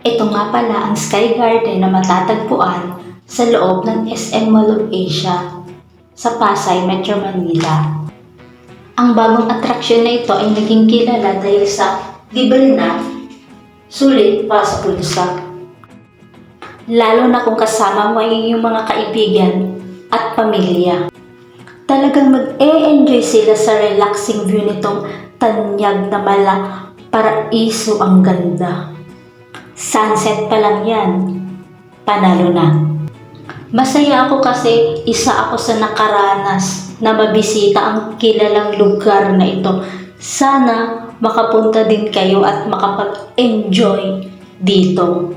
Ito nga pala ang Sky Garden na matatagpuan sa loob ng SM Mall of Asia sa Pasay, Metro Manila. Ang bagong atraksyon na ito ay naging kilala dahil sa libre na, sulit pa sa bulsa. Lalo na kung kasama mo ay iyong mga kaibigan at pamilya. Talagang mag-e-enjoy sila sa relaxing view nitong tanyag na paraiso ang ganda. Sunset pa lang yan, panalo na. Masaya ako kasi isa ako sa nakaranas na mabisita ang kilalang lugar na ito. Sana makapunta din kayo at makapag-enjoy dito.